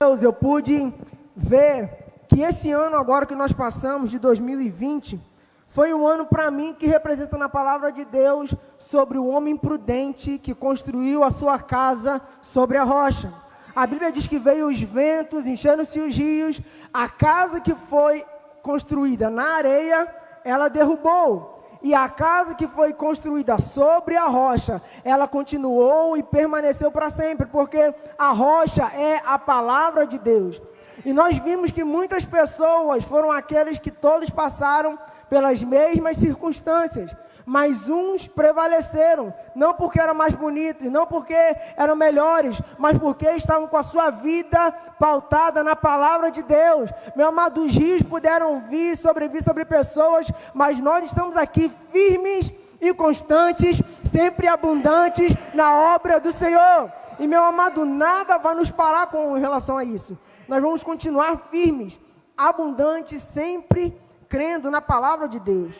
Deus, eu pude ver que esse ano agora que nós passamos, de 2020, foi um ano para mim que representa na palavra de Deus sobre o homem prudente que construiu a sua casa sobre a rocha. A Bíblia diz que veio os ventos, enchendo-se os rios, a casa que foi construída na areia, ela derrubou. E a casa que foi construída sobre a rocha, ela continuou e permaneceu para sempre, porque a rocha é a palavra de Deus. E nós vimos que muitas pessoas foram aqueles que todos passaram pelas mesmas circunstâncias, mas uns prevaleceram, não porque eram mais bonitos, não porque eram melhores, mas porque estavam com a sua vida pautada na palavra de Deus. Meu amado, os rios puderam vir sobre pessoas, mas nós estamos aqui firmes e constantes, sempre abundantes na obra do Senhor. E meu amado, nada vai nos parar com relação a isso. Nós vamos continuar firmes, abundantes, sempre crendo na palavra de Deus.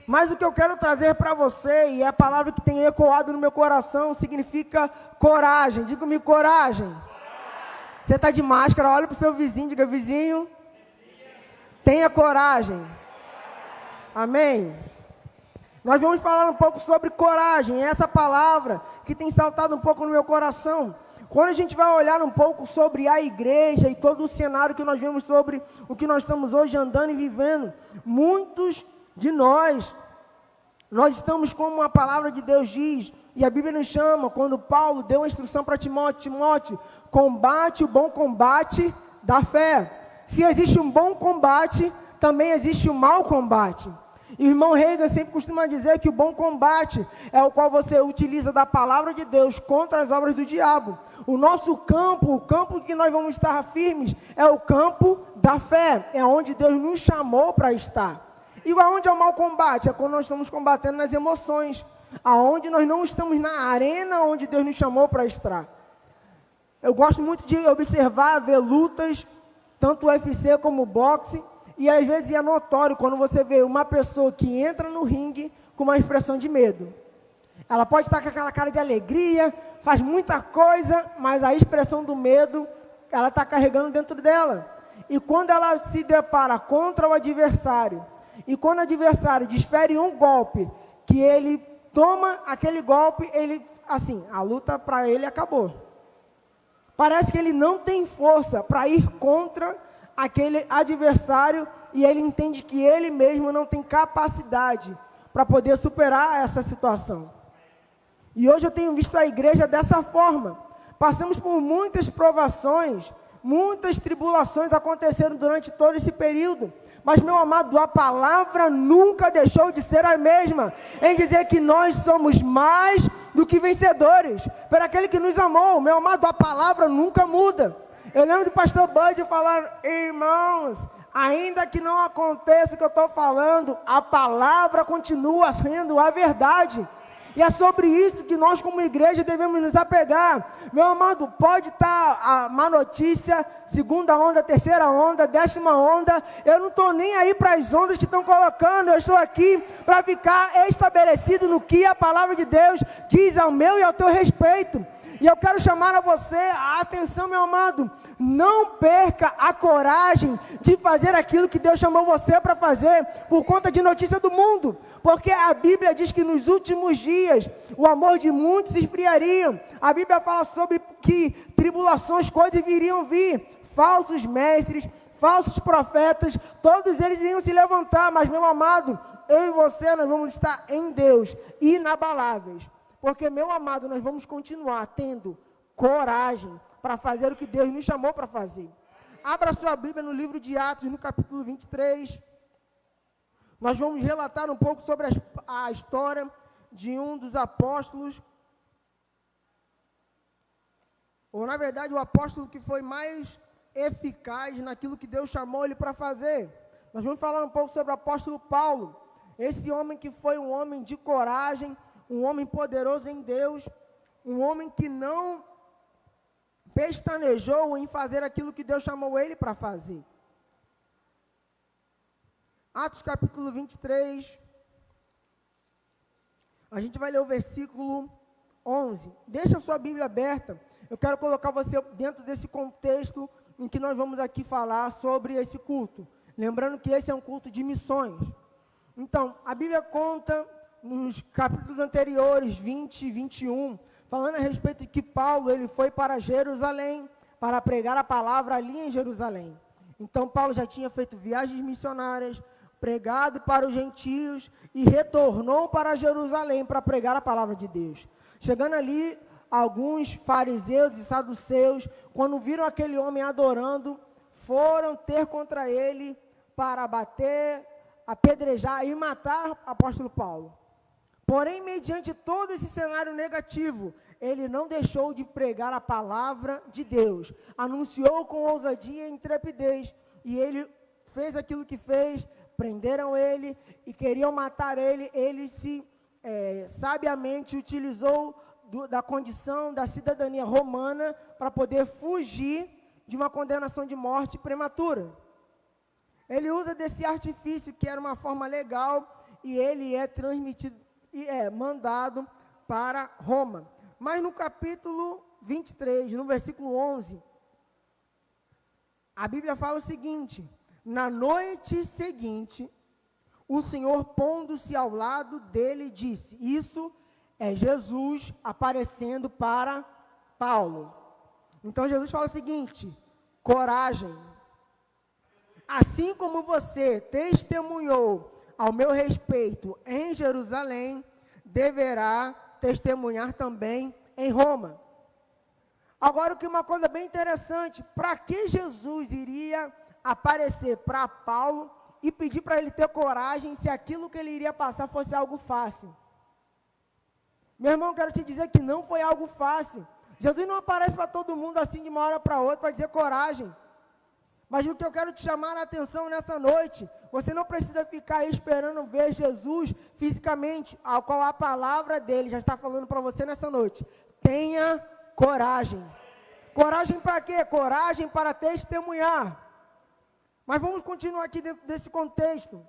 Mas o que eu quero trazer para você, e é a palavra que tem ecoado no meu coração, significa coragem. Diga comigo, coragem. Você está de máscara, olha para o seu vizinho, diga, vizinho, tenha coragem. Amém? Nós vamos falar um pouco sobre coragem, essa palavra que tem saltado um pouco no meu coração. Quando a gente vai olhar um pouco sobre a igreja e todo o cenário que nós vemos sobre o que nós estamos hoje andando e vivendo, muitos de nós estamos como a palavra de Deus diz, e a Bíblia nos chama, quando Paulo deu a instrução para Timóteo, combate o bom combate da fé. Se existe um bom combate, também existe um mau combate. E o irmão Reagan sempre costuma dizer que o bom combate é o qual você utiliza da palavra de Deus contra as obras do diabo. O nosso campo, o campo que nós vamos estar firmes, é o campo da fé, é onde Deus nos chamou para estar. E aonde é o mau combate? É quando nós estamos combatendo nas emoções, aonde nós não estamos na arena onde Deus nos chamou para estar. Eu gosto muito de observar, ver lutas, tanto o UFC como o boxe, e às vezes é notório quando você vê uma pessoa que entra no ringue com uma expressão de medo. Ela pode estar com aquela cara de alegria, faz muita coisa, mas a expressão do medo, ela está carregando dentro dela. E quando ela se depara contra o adversário, e quando o adversário desfere um golpe, que ele toma aquele golpe, ele, assim, a luta para ele acabou. Parece que ele não tem força para ir contra aquele adversário, e ele entende que ele mesmo não tem capacidade para poder superar essa situação. E hoje eu tenho visto a igreja dessa forma. Passamos por muitas provações, muitas tribulações aconteceram durante todo esse período. Mas, meu amado, a palavra nunca deixou de ser a mesma, em dizer que nós somos mais do que vencedores, por aquele que nos amou. Meu amado, a palavra nunca muda. Eu lembro do pastor Bud falar, irmãos, ainda que não aconteça o que eu estou falando, a palavra continua sendo a verdade. E é sobre isso que nós como igreja devemos nos apegar. Meu amado, pode estar a má notícia, segunda onda, terceira onda, 10ª onda. Eu não estou nem aí para as ondas que estão colocando. Eu estou aqui para ficar estabelecido no que a palavra de Deus diz ao meu e ao teu respeito. E eu quero chamar a você a atenção, meu amado. Não perca a coragem de fazer aquilo que Deus chamou você para fazer por conta de notícia do mundo. Porque a Bíblia diz que nos últimos dias o amor de muitos se esfriaria. A Bíblia fala sobre que tribulações, coisas viriam vir. Falsos mestres, falsos profetas, todos eles iriam se levantar. Mas, meu amado, eu e você, nós vamos estar em Deus, inabaláveis. Porque, meu amado, nós vamos continuar tendo coragem para fazer o que Deus nos chamou para fazer. Abra sua Bíblia no livro de Atos, no capítulo 23. Nós vamos relatar um pouco sobre a história de um dos apóstolos, ou na verdade o apóstolo que foi mais eficaz naquilo que Deus chamou ele para fazer. Nós vamos falar um pouco sobre o apóstolo Paulo, esse homem que foi um homem de coragem, um homem poderoso em Deus, um homem que não pestanejou em fazer aquilo que Deus chamou ele para fazer. Atos capítulo 23, a gente vai ler o versículo 11. Deixa a sua Bíblia aberta, eu quero colocar você dentro desse contexto em que nós vamos aqui falar sobre esse culto. Lembrando que esse é um culto de missões. Então, a Bíblia conta nos capítulos anteriores, 20 e 21, falando a respeito de que Paulo ele foi para Jerusalém, para pregar a palavra ali em Jerusalém. Então, Paulo já tinha feito viagens missionárias, pregado para os gentios e retornou para Jerusalém para pregar a palavra de Deus. Chegando ali, alguns fariseus e saduceus, quando viram aquele homem adorando, foram ter contra ele para bater, apedrejar e matar o apóstolo Paulo. Porém, mediante todo esse cenário negativo, ele não deixou de pregar a palavra de Deus, anunciou com ousadia e intrepidez, e ele fez aquilo que fez, prenderam ele e queriam matar ele, ele se sabiamente utilizou da condição da cidadania romana para poder fugir de uma condenação de morte prematura. Ele usa desse artifício que era uma forma legal e ele é transmitido e é mandado para Roma. Mas no capítulo 23, no versículo 11, a Bíblia fala o seguinte: na noite seguinte, o Senhor, pondo-se ao lado dele, disse: isso é Jesus aparecendo para Paulo. Então Jesus fala o seguinte: coragem. Assim como você testemunhou ao meu respeito em Jerusalém, deverá testemunhar também em Roma. Agora, uma coisa bem interessante, para que Jesus iria aparecer para Paulo e pedir para ele ter coragem se aquilo que ele iria passar fosse algo fácil? Meu irmão, quero te dizer que não foi algo fácil. Jesus não aparece para todo mundo assim de uma hora para outra para dizer coragem. Mas o que eu quero te chamar a atenção nessa noite, você não precisa ficar aí esperando ver Jesus fisicamente, ao qual a palavra dele já está falando para você nessa noite. Tenha coragem. Coragem para quê? Coragem para testemunhar. Mas vamos continuar aqui dentro desse contexto.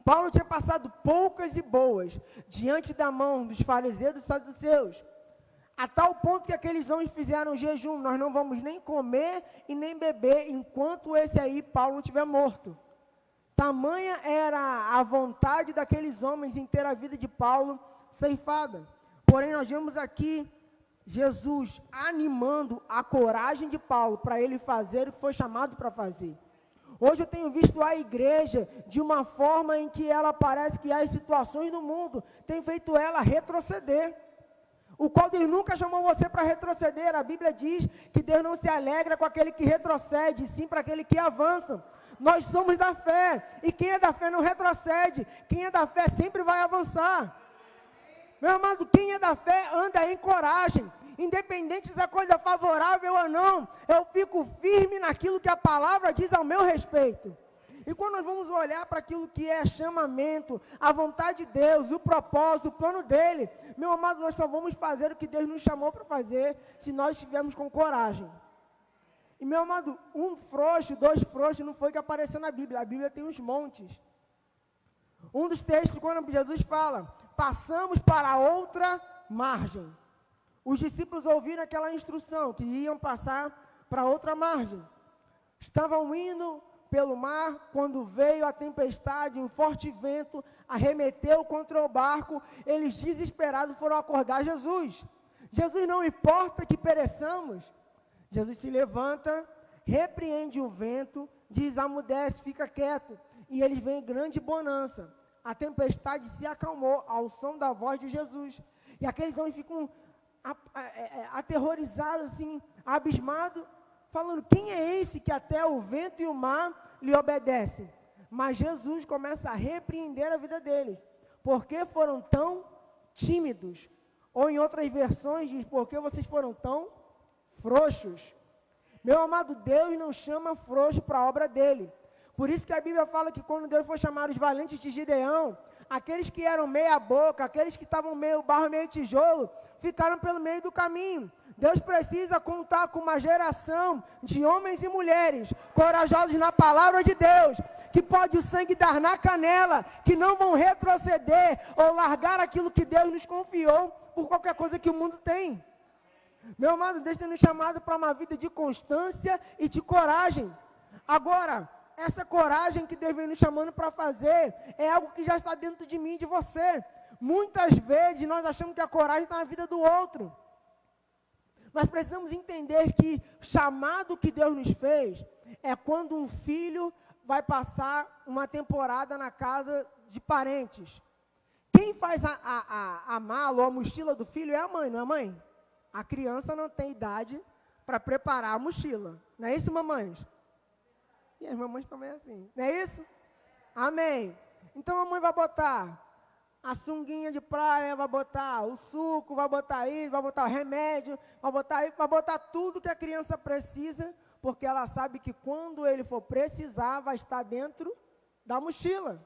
Paulo tinha passado poucas e boas diante da mão dos fariseus e dos saduceus, a tal ponto que aqueles homens fizeram jejum: nós não vamos nem comer e nem beber enquanto esse aí, Paulo, não estiver morto. Tamanha era a vontade daqueles homens em ter a vida de Paulo ceifada. Porém, nós vemos aqui Jesus animando a coragem de Paulo para ele fazer o que foi chamado para fazer. Hoje eu tenho visto a igreja de uma forma em que ela parece que as situações do mundo têm feito ela retroceder. O qual Deus nunca chamou você para retroceder. A Bíblia diz que Deus não se alegra com aquele que retrocede, sim para aquele que avança. Nós somos da fé, e quem é da fé não retrocede. Quem é da fé sempre vai avançar. Meu amado, quem é da fé anda em coragem. Independente se a coisa é favorável ou não, eu fico firme naquilo que a palavra diz ao meu respeito. E quando nós vamos olhar para aquilo que é chamamento, a vontade de Deus, o propósito, o plano dele, meu amado, nós só vamos fazer o que Deus nos chamou para fazer se nós estivermos com coragem. E meu amado, um frouxo, dois frouxos não foi que apareceu na Bíblia. A Bíblia tem uns montes. Um dos textos, quando Jesus fala, passamos para outra margem. Os discípulos ouviram aquela instrução, que iam passar para outra margem. Estavam indo pelo mar, quando veio a tempestade, um forte vento, arremeteu contra o barco, eles desesperados foram acordar Jesus. Jesus, não importa que pereçamos. Jesus se levanta, repreende o vento, diz: amudece, fica quieto. E eles veem grande bonança. A tempestade se acalmou ao som da voz de Jesus. E aqueles homens ficam aterrorizados, assim, abismados, falando: quem é esse que até o vento e o mar lhe obedecem? Mas Jesus começa a repreender a vida deles. Por que foram tão tímidos? Ou em outras versões diz: por que vocês foram tão frouxos? Meu amado, Deus não chama frouxo para a obra dele. Por isso que a Bíblia fala que quando Deus foi chamar os valentes de Gideão, aqueles que eram meia boca, aqueles que estavam meio barro, meio tijolo, ficaram pelo meio do caminho. Deus precisa contar com uma geração de homens e mulheres corajosos na palavra de Deus, que pode o sangue dar na canela, que não vão retroceder ou largar aquilo que Deus nos confiou por qualquer coisa que o mundo tem. Meu amado, Deus tem nos chamado para uma vida de constância e de coragem. Agora, essa coragem que Deus vem nos chamando para fazer é algo que já está dentro de mim e de você. Muitas vezes nós achamos que a coragem está na vida do outro. Nós precisamos entender que o chamado que Deus nos fez é quando um filho vai passar uma temporada na casa de parentes. Quem faz a mala ou a mochila do filho é a mãe, não é a mãe? A criança não tem idade para preparar a mochila. Não é isso, mamães? E as mamães também é assim. Não é isso? Amém. Então a mãe vai botar a sunguinha de praia, vai botar o suco, vai botar isso, vai botar o remédio, vai botar tudo que a criança precisa, porque ela sabe que quando ele for precisar, vai estar dentro da mochila.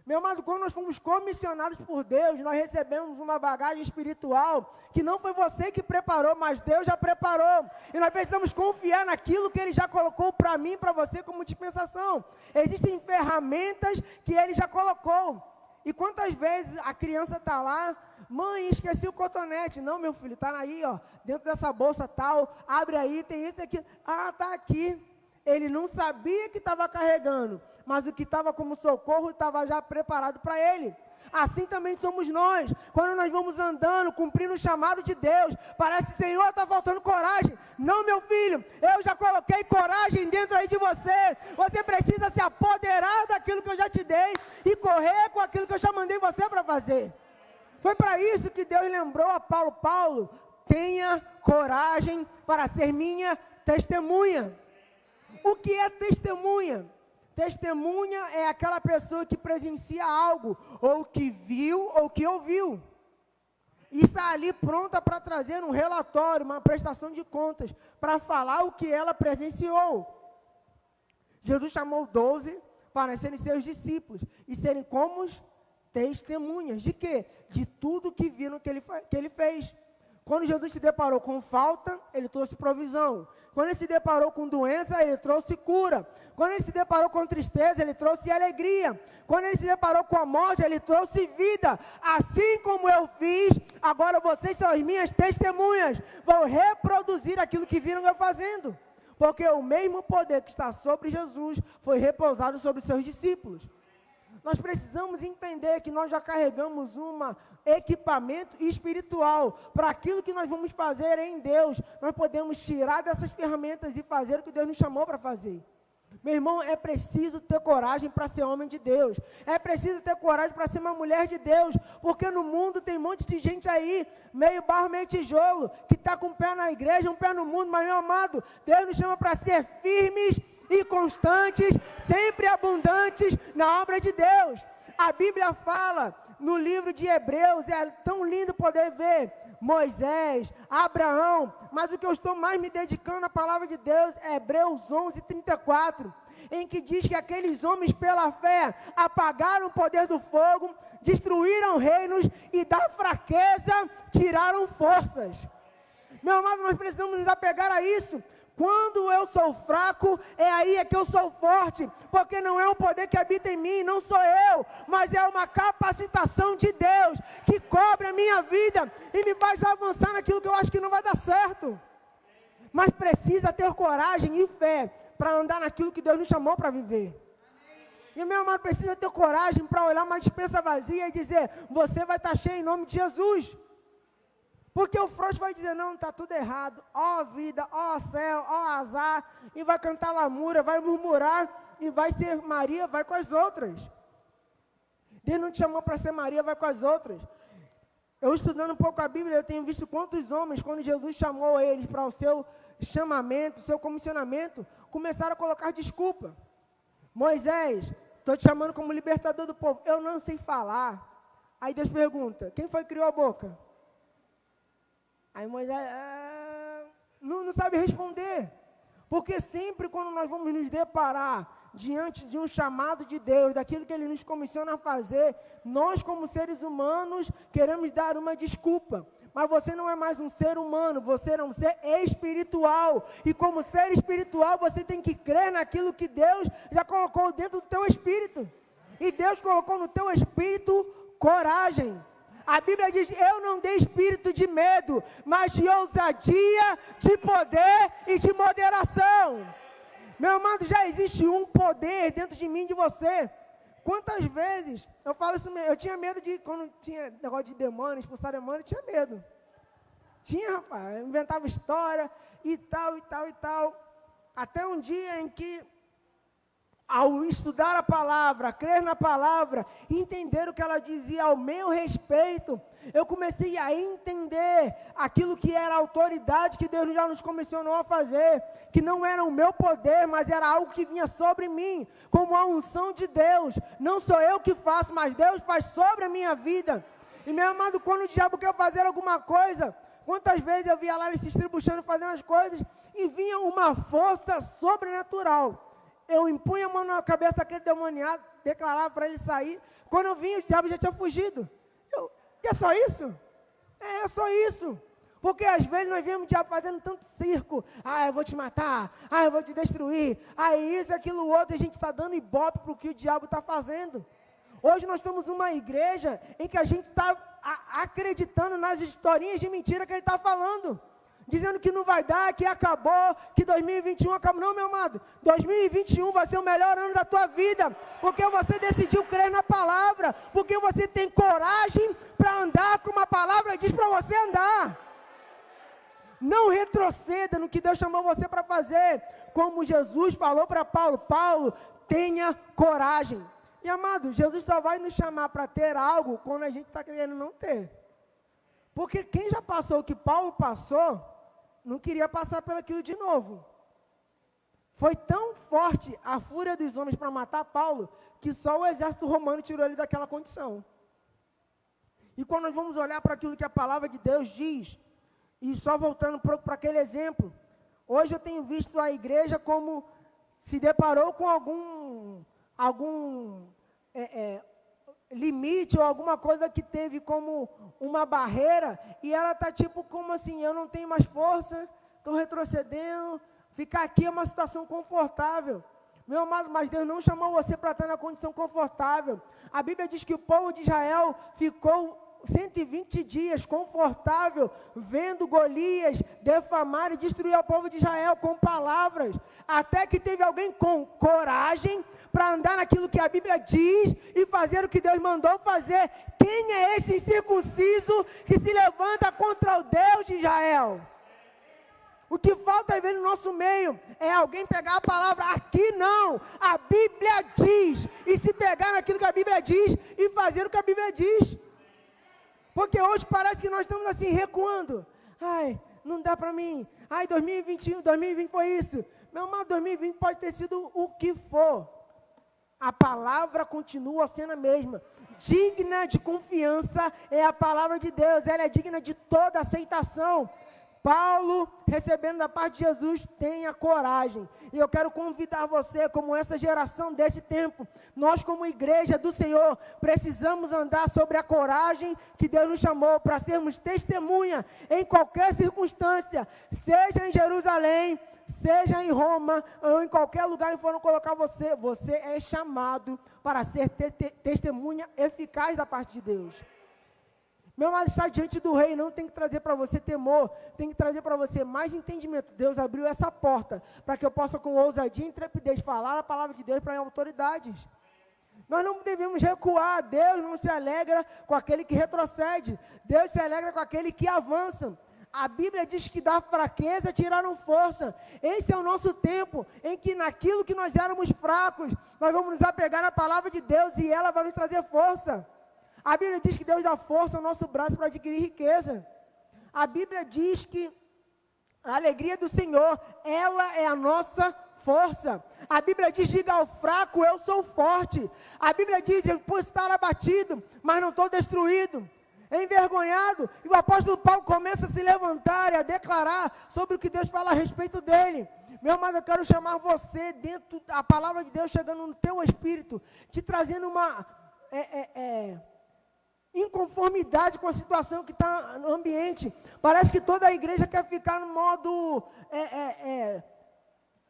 Meu amado, quando nós fomos comissionados por Deus, nós recebemos uma bagagem espiritual que não foi você que preparou, mas Deus já preparou. E nós precisamos confiar naquilo que Ele já colocou para mim e para você como dispensação. Existem ferramentas que Ele já colocou. E quantas vezes a criança está lá, mãe, esqueci o cotonete. Não, meu filho, está aí, ó, dentro dessa bolsa tal, abre aí, tem esse aqui. Ah, está aqui. Ele não sabia que estava carregando, mas o que estava como socorro estava já preparado para ele. Assim também somos nós. Quando nós vamos andando, cumprindo o chamado de Deus, parece, Senhor, está faltando coragem. Não, meu filho, eu já coloquei coragem dentro aí de você. Você precisa se apoderar daquilo que eu já te dei e correr com aquilo que eu já mandei você para fazer. Foi para isso que Deus lembrou a Paulo: Paulo, tenha coragem para ser minha testemunha. O que é testemunha? Testemunha é aquela pessoa que presencia algo, ou que viu, ou que ouviu. E está ali pronta para trazer um relatório, uma prestação de contas, para falar o que ela presenciou. Jesus chamou 12 para serem seus discípulos, e serem como testemunhas. De quê? De tudo que viram que ele fez. Quando Jesus se deparou com falta, ele trouxe provisão. Quando ele se deparou com doença, ele trouxe cura. Quando ele se deparou com tristeza, ele trouxe alegria. Quando ele se deparou com a morte, ele trouxe vida. Assim como eu fiz, agora vocês são as minhas testemunhas. Vão reproduzir aquilo que viram eu fazendo. Porque o mesmo poder que está sobre Jesus foi repousado sobre os seus discípulos. Nós precisamos entender que nós já carregamos um equipamento espiritual para aquilo que nós vamos fazer em Deus. Nós podemos tirar dessas ferramentas e fazer o que Deus nos chamou para fazer. Meu irmão, é preciso ter coragem para ser homem de Deus. É preciso ter coragem para ser uma mulher de Deus. Porque no mundo tem um monte de gente aí, meio barro, meio tijolo, que está com um pé na igreja, um pé no mundo. Mas, meu amado, Deus nos chama para ser firmes e constantes, sempre abundantes na obra de Deus. A Bíblia fala no livro de Hebreus, é tão lindo poder ver Moisés, Abraão, mas o que eu estou mais me dedicando à palavra de Deus é Hebreus 11:34, em que diz que aqueles homens pela fé apagaram o poder do fogo, destruíram reinos e da fraqueza tiraram forças. Meu amado, nós precisamos nos apegar a isso. Quando eu sou fraco, é aí que eu sou forte, porque não é um poder que habita em mim, não sou eu, mas é uma capacitação de Deus, que cobre a minha vida e me faz avançar naquilo que eu acho que não vai dar certo. Mas precisa ter coragem e fé para andar naquilo que Deus nos chamou para viver. E meu amado, precisa ter coragem para olhar uma despensa vazia e dizer, você vai estar cheio em nome de Jesus. Porque o frouxo vai dizer, não, está tudo errado, ó vida, ó céu, ó azar, e vai cantar lamúria, vai murmurar, e vai ser Maria, vai com as outras. Deus não te chamou para ser Maria, vai com as outras. Eu estudando um pouco a Bíblia, eu tenho visto quantos homens, quando Jesus chamou eles para o seu chamamento, o seu comissionamento, começaram a colocar desculpa. Moisés, estou te chamando como libertador do povo, eu não sei falar. Aí Deus pergunta, quem foi que criou a boca? Aí Moisés não sabe responder, porque sempre quando nós vamos nos deparar diante de um chamado de Deus, daquilo que Ele nos comissiona a fazer, nós como seres humanos queremos dar uma desculpa, mas você não é mais um ser humano, você é um ser espiritual, e como ser espiritual você tem que crer naquilo que Deus já colocou dentro do teu espírito, e Deus colocou no teu espírito coragem. A Bíblia diz, eu não dei espírito de medo, mas de ousadia, de poder e de moderação. Meu amado, já existe um poder dentro de mim e de você. Quantas vezes, eu falo isso mesmo, eu tinha medo de, quando tinha negócio de demônio, expulsar demônio, eu tinha medo. Tinha, rapaz, eu inventava história e tal, e tal, e tal. Até um dia em que, ao estudar a palavra, crer na palavra, entender o que ela dizia ao meu respeito, eu comecei a entender aquilo que era a autoridade que Deus já nos comissionou a fazer, que não era o meu poder, mas era algo que vinha sobre mim, como a unção de Deus. Não sou eu que faço, mas Deus faz sobre a minha vida. E meu amado, quando o diabo quer fazer alguma coisa, quantas vezes eu via lá ele se estribuchando, fazendo as coisas, e vinha uma força sobrenatural. Eu impunha a mão na cabeça daquele demoniado, declarava para ele sair. Quando eu vinha, o diabo já tinha fugido. E é só isso? É só isso. Porque às vezes nós vemos o diabo fazendo tanto circo. Eu vou te matar. Eu vou te destruir. Isso, aquilo, outro. E a gente está dando ibope para o que o diabo está fazendo. Hoje nós estamos numa igreja em que a gente está acreditando nas historinhas de mentira que ele está falando. Dizendo que não vai dar, que acabou, que 2021 acabou. Não, meu amado, 2021 vai ser o melhor ano da tua vida, porque você decidiu crer na palavra, porque você tem coragem para andar como a palavra diz para você andar. Não retroceda no que Deus chamou você para fazer, como Jesus falou para Paulo. Paulo, tenha coragem. E amado, Jesus só vai nos chamar para ter algo quando a gente está querendo não ter. Porque quem já passou o que Paulo passou, não queria passar por aquilo de novo. Foi tão forte a fúria dos homens para matar Paulo, que só o exército romano tirou ele daquela condição. E quando nós vamos olhar para aquilo que a palavra de Deus diz, e só voltando para aquele exemplo, hoje eu tenho visto a igreja como se deparou com algum limite ou alguma coisa que teve como uma barreira, e ela está tipo como assim, eu não tenho mais força, estou retrocedendo, ficar aqui é uma situação confortável. Meu amado, mas Deus não chamou você para estar na condição confortável. A Bíblia diz que o povo de Israel ficou 120 dias confortável, vendo Golias defamar e destruir o povo de Israel com palavras, até que teve alguém com coragem para andar naquilo que a Bíblia diz e fazer o que Deus mandou fazer. Quem é esse incircunciso que se levanta contra o Deus de Israel? O que falta às vezes no nosso meio é alguém pegar a palavra, aqui não, a Bíblia diz, e se pegar naquilo que a Bíblia diz e fazer o que a Bíblia diz. Porque hoje parece que nós estamos assim recuando. Não dá para mim. 2021, 2020 foi isso. Meu amado, 2020 pode ter sido o que for. A palavra continua sendo a mesma. Digna de confiança é a palavra de Deus. Ela é digna de toda aceitação. Paulo, recebendo da parte de Jesus, tenha coragem. E eu quero convidar você, como essa geração desse tempo, nós como igreja do Senhor, precisamos andar sobre a coragem que Deus nos chamou para sermos testemunha em qualquer circunstância, seja em Jerusalém, seja em Roma, ou em qualquer lugar em que foram colocar você. Você é chamado para ser testemunha eficaz da parte de Deus. Meu amado, estar diante do rei não tem que trazer para você temor, tem que trazer para você mais entendimento. Deus abriu essa porta para que eu possa com ousadia e intrepidez falar a palavra de Deus para autoridades. Nós não devemos recuar. Deus não se alegra com aquele que retrocede. Deus se alegra com aquele que avança. A Bíblia diz que da fraqueza tiraram força. Esse é o nosso tempo, em que naquilo que nós éramos fracos, nós vamos nos apegar à palavra de Deus e ela vai nos trazer força. A Bíblia diz que Deus dá força ao nosso braço para adquirir riqueza. A Bíblia diz que a alegria do Senhor, ela é a nossa força. A Bíblia diz, diga ao fraco, eu sou forte. A Bíblia diz, eu posso estar abatido, mas não estou destruído. Envergonhado, e o apóstolo Paulo começa a se levantar e a declarar sobre o que Deus fala a respeito dele. Meu amado, eu quero chamar você dentro da palavra de Deus, chegando no teu espírito, te trazendo uma inconformidade com a situação que está no ambiente. Parece que toda a igreja quer ficar no modo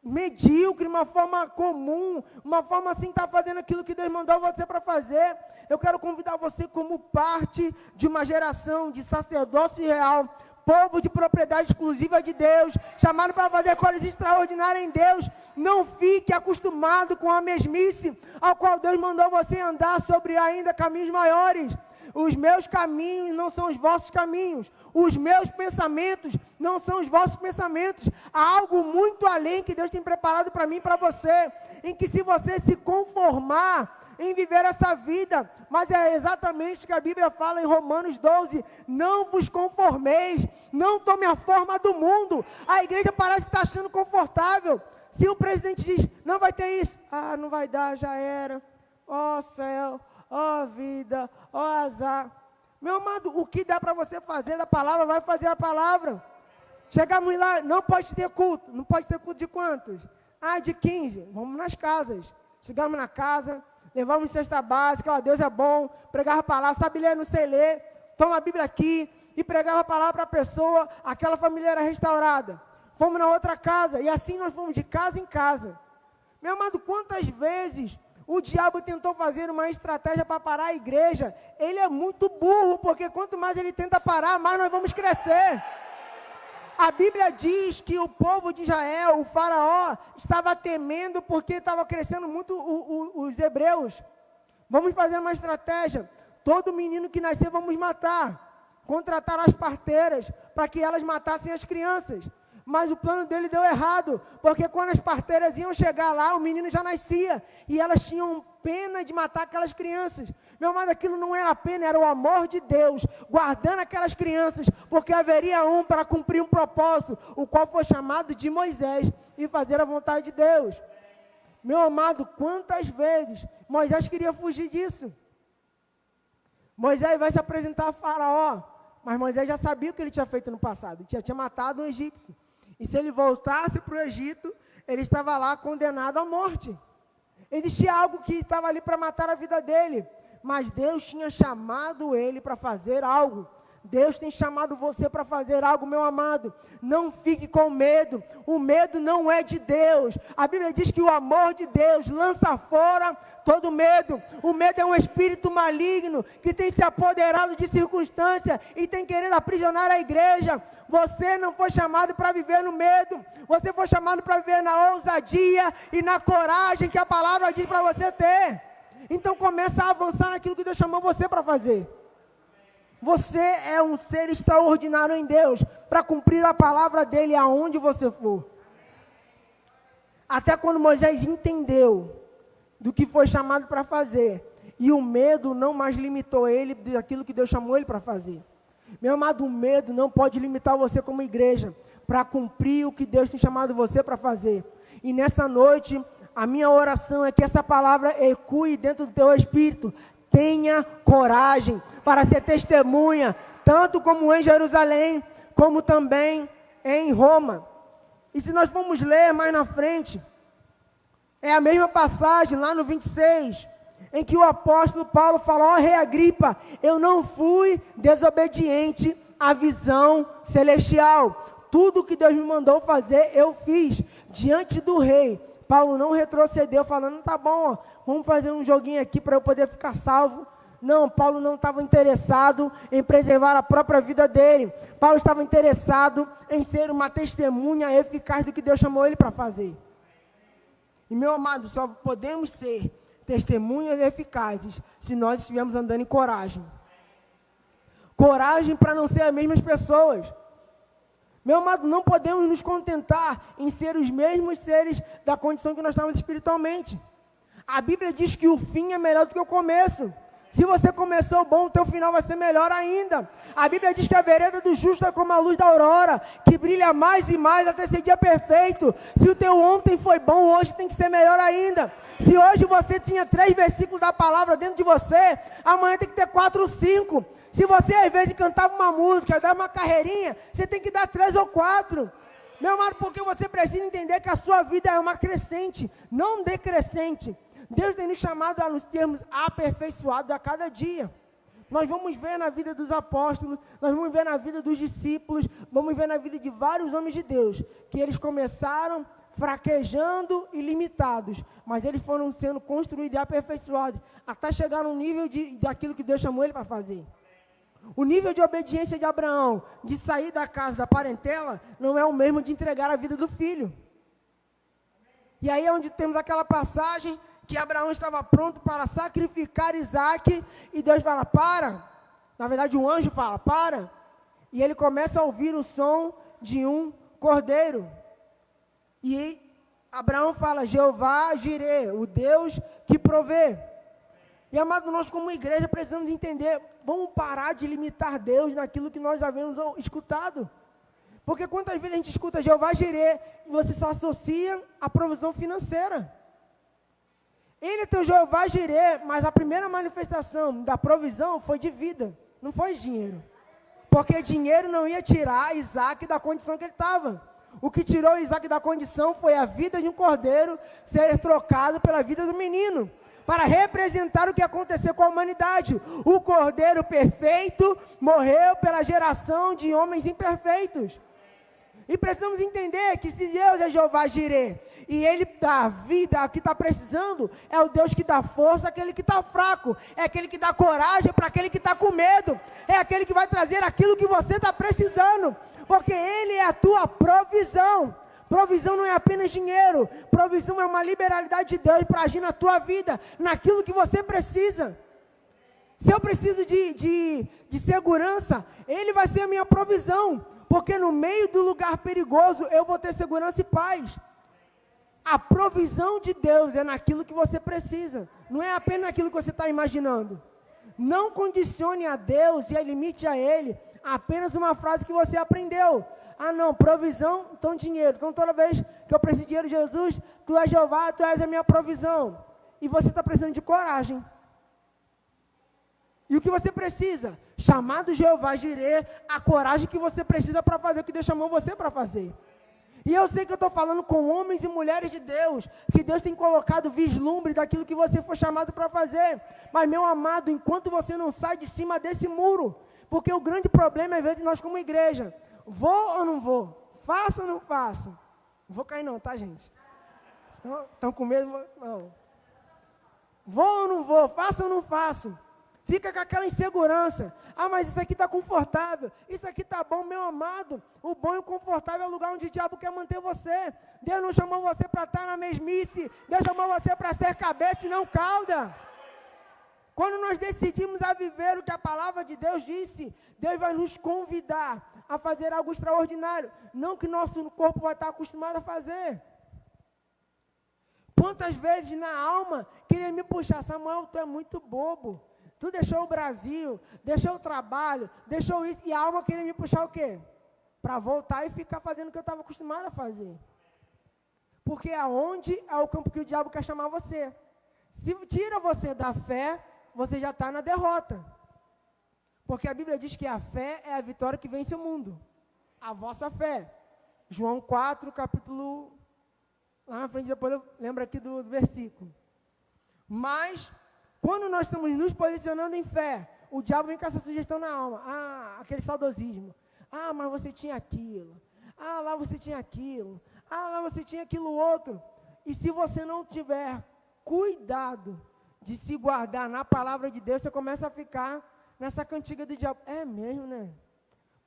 medíocre, uma forma comum, uma forma assim, está fazendo aquilo que Deus mandou você para fazer. Eu quero convidar você como parte de uma geração de sacerdócio real, povo de propriedade exclusiva de Deus, chamado para fazer coisas extraordinárias em Deus. Não fique acostumado com a mesmice, ao qual Deus mandou você andar sobre ainda caminhos maiores. Os meus caminhos não são os vossos caminhos, os meus pensamentos não são os vossos pensamentos. Há algo muito além que Deus tem preparado para mim e para você, em que se você se conformar em viver essa vida, mas é exatamente o que a Bíblia fala em Romanos 12, não vos conformeis, não tome a forma do mundo. A igreja parece que está achando confortável. Se o presidente diz, não vai ter isso, não vai dar, já era, ó céu, ó vida, ó azar. Meu amado, o que dá para você fazer da palavra, vai fazer a palavra. Chegamos lá, não pode ter culto. Não pode ter culto de quantos? De 15, vamos nas casas. Chegamos na casa, levamos cesta básica, ó, Deus é bom, pregava a palavra, sabe ler, não sei ler, toma a Bíblia aqui, e pregava a palavra para a pessoa, aquela família era restaurada. Fomos na outra casa, e assim nós fomos de casa em casa. Meu amado, quantas vezes o diabo tentou fazer uma estratégia para parar a igreja? Ele é muito burro, porque quanto mais ele tenta parar, mais nós vamos crescer. A Bíblia diz que o povo de Israel, o faraó, estava temendo porque estava crescendo muito os hebreus. Vamos fazer uma estratégia. Todo menino que nascer vamos matar. Contrataram as parteiras para que elas matassem as crianças. Mas o plano dele deu errado, porque quando as parteiras iam chegar lá, o menino já nascia, e elas tinham pena de matar aquelas crianças. Meu amado, aquilo não era pena, era o amor de Deus, guardando aquelas crianças, porque haveria um para cumprir um propósito, o qual foi chamado de Moisés, e fazer a vontade de Deus. Meu amado, quantas vezes Moisés queria fugir disso? Moisés vai se apresentar a Faraó, mas Moisés já sabia o que ele tinha feito no passado, ele tinha matado um egípcio. E se ele voltasse para o Egito, ele estava lá condenado à morte. Existia algo que estava ali para matar a vida dele, mas Deus tinha chamado ele para fazer algo. Deus tem chamado você para fazer algo, meu amado. Não fique com medo. O medo não é de Deus. A Bíblia diz que o amor de Deus lança fora todo medo. O medo é um espírito maligno que tem se apoderado de circunstância e tem querido aprisionar a igreja. Você não foi chamado para viver no medo. Você foi chamado para viver na ousadia e na coragem que a palavra diz para você ter. Então começa a avançar naquilo que Deus chamou você para fazer. Você é um ser extraordinário em Deus, para cumprir a palavra dele aonde você for. Até quando Moisés entendeu do que foi chamado para fazer, e o medo não mais limitou ele daquilo que Deus chamou ele para fazer. Meu amado, o medo não pode limitar você como igreja, para cumprir o que Deus tem chamado você para fazer. E nessa noite, a minha oração é que essa palavra ecoe dentro do teu espírito. Tenha coragem para ser testemunha, tanto como em Jerusalém, como também em Roma. E se nós formos ler mais na frente, é a mesma passagem, lá no 26, em que o apóstolo Paulo fala, rei Agripa, eu não fui desobediente à visão celestial. Tudo que Deus me mandou fazer, eu fiz diante do rei. Paulo não retrocedeu, falando, tá bom, vamos fazer um joguinho aqui para eu poder ficar salvo. Não, Paulo não estava interessado em preservar a própria vida dele. Paulo estava interessado em ser uma testemunha eficaz do que Deus chamou ele para fazer. E meu amado, só podemos ser testemunhas eficazes se nós estivermos andando em coragem. Coragem para não ser as mesmas pessoas. Meu amado, não podemos nos contentar em ser os mesmos seres da condição que nós estamos espiritualmente. A Bíblia diz que o fim é melhor do que o começo. Se você começou bom, o teu final vai ser melhor ainda. A Bíblia diz que a vereda do justo é como a luz da aurora, que brilha mais e mais até ser dia perfeito. Se o teu ontem foi bom, hoje tem que ser melhor ainda. Se hoje você tinha 3 versículos da palavra dentro de você, amanhã tem que ter 4 ou 5. Se você, às vezes, cantava uma música, dava uma carreirinha, você tem que dar 3 ou 4. Meu amado, porque você precisa entender que a sua vida é uma crescente, não decrescente. Deus tem nos chamado a nos termos aperfeiçoados a cada dia. Nós vamos ver na vida dos apóstolos, nós vamos ver na vida dos discípulos, vamos ver na vida de vários homens de Deus, que eles começaram fraquejando e limitados, mas eles foram sendo construídos e aperfeiçoados, até chegar no nível daquilo que Deus chamou ele para fazer. O nível de obediência de Abraão, de sair da casa da parentela, não é o mesmo de entregar a vida do filho. E aí é onde temos aquela passagem que Abraão estava pronto para sacrificar Isaque, e Deus fala, para. Na verdade, o anjo fala, para. E ele começa a ouvir o som de um cordeiro. E Abraão fala, Jeová Jirê, o Deus que provê. E, amado, nós como igreja precisamos entender, vamos parar de limitar Deus naquilo que nós havemos escutado. Porque quantas vezes a gente escuta Jeová Jirê, e você só associa a provisão financeira. Ele é teu Jeová Jirê, mas a primeira manifestação da provisão foi de vida, não foi dinheiro. Porque dinheiro não ia tirar Isaque da condição que ele estava. O que tirou Isaque da condição foi a vida de um cordeiro ser trocado pela vida do menino, para representar o que aconteceu com a humanidade. O cordeiro perfeito morreu pela geração de homens imperfeitos. E precisamos entender que se Deus é Jeová Jirê, e Ele dá vida a quem está precisando, é o Deus que dá força àquele que está fraco, é aquele que dá coragem para aquele que está com medo, é aquele que vai trazer aquilo que você está precisando, porque Ele é a tua provisão. Provisão não é apenas dinheiro, provisão é uma liberalidade de Deus para agir na tua vida, naquilo que você precisa. Se eu preciso de segurança, Ele vai ser a minha provisão, porque no meio do lugar perigoso eu vou ter segurança e paz. A provisão de Deus é naquilo que você precisa, não é apenas naquilo que você está imaginando. Não condicione a Deus e limite a Ele apenas uma frase que você aprendeu. Ah não, provisão, então dinheiro. Então toda vez que eu preciso de dinheiro, Jesus, Tu és Jeová, Tu és a minha provisão. E você está precisando de coragem. E o que você precisa? Chamado Jeová Jirê, a coragem que você precisa para fazer o que Deus chamou você para fazer. E eu sei que eu estou falando com homens e mulheres de Deus, que Deus tem colocado vislumbre daquilo que você foi chamado para fazer. Mas, meu amado, enquanto você não sai de cima desse muro, porque o grande problema é ver de nós como igreja, vou ou não vou? Faço ou não faço? Não vou cair não, tá, gente? Estão com medo? Não. Vou ou não vou? Faço ou não faço? Fica com aquela insegurança. Ah, mas isso aqui está confortável. Isso aqui está bom, meu amado. O bom e o confortável é o lugar onde o diabo quer manter você. Deus não chamou você para estar na mesmice. Deus chamou você para ser cabeça e não cauda. Quando nós decidimos a viver o que a palavra de Deus disse, Deus vai nos convidar a fazer algo extraordinário. Não que nosso corpo vai estar acostumado a fazer. Quantas vezes na alma queria me puxar, Samuel, tu é muito bobo. Tu deixou o Brasil, deixou o trabalho, deixou isso, e a alma queria me puxar o quê? Para voltar e ficar fazendo o que eu estava acostumado a fazer. Porque aonde é o campo que o diabo quer chamar você? Se tira você da fé, você já está na derrota. Porque a Bíblia diz que a fé é a vitória que vence o mundo. A vossa fé. João 4, capítulo... Lá na frente, depois eu lembro aqui do versículo. Mas... quando nós estamos nos posicionando em fé, o diabo vem com essa sugestão na alma. Ah, aquele saudosismo. Ah, mas você tinha aquilo. Ah, lá você tinha aquilo. Ah, lá você tinha aquilo outro. E se você não tiver cuidado de se guardar na palavra de Deus, você começa a ficar nessa cantiga do diabo. É mesmo, né?